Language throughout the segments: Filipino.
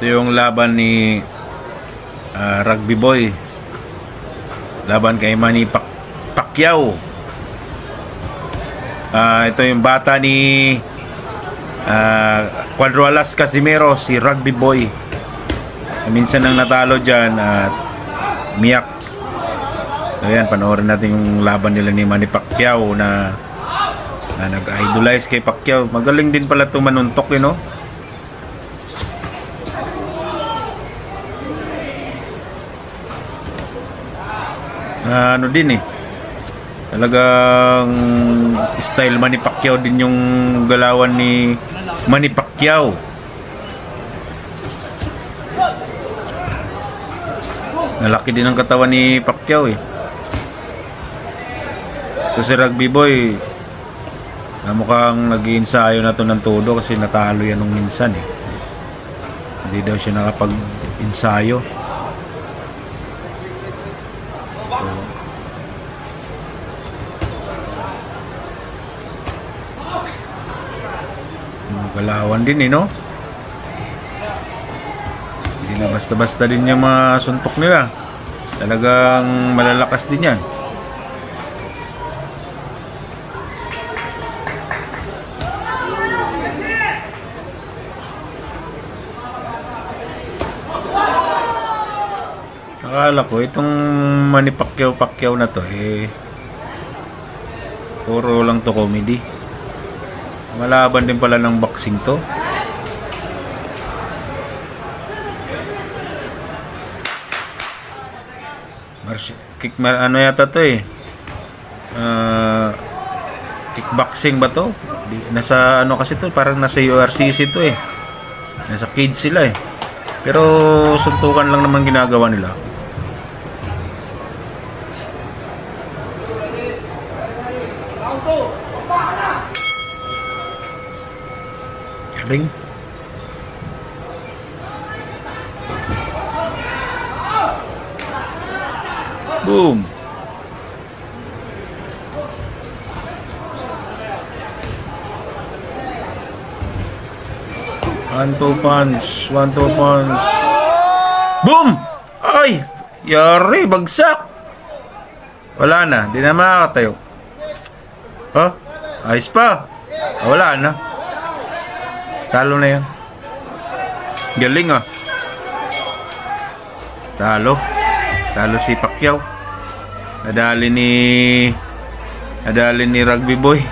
Ito yung laban ni Rugby Boy. Laban kay Manny Pacquiao. Ito yung bata ni Cuadro-Alas Casimero, si Rugby Boy. Minsan nang natalo dyan at miyak. So yan, panoorin natin yung laban nila ni Manny Pacquiao na nag-idolize kay Pacquiao. Magaling din pala tumanuntok, you know? Ano din talagang style Manny Pacquiao din yung galawan ni Manny Pacquiao. Nalaki din ang katawan ni Pacquiao Ito si Rugby Boy, mukhang nag-iinsayo na to ng todo kasi natalo yan nung minsan Hindi daw siya nakapag-insayo. Galawan din no? Hindi na basta-basta din yung mga suntok nila. Talagang malalakas din yan. Akala ko itong Manny Pacquiao na to puro lang to comedy. Malaban din pala ng boxing to. Ano yata to kickboxing ba to? Nasa ano kasi to, parang nasa URCC to Nasa cage sila Pero suntukan lang naman ginagawa nila. Galing. Boom. One, two punch. Boom! Ay! Yari, bagsak. Wala na, di na makakatayo. Ayos pa. Wala na. Talo na yan. Galing Talo si Pacquiao. Nadali ni Rugby Boy.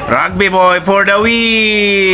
Rugby Boy for the win!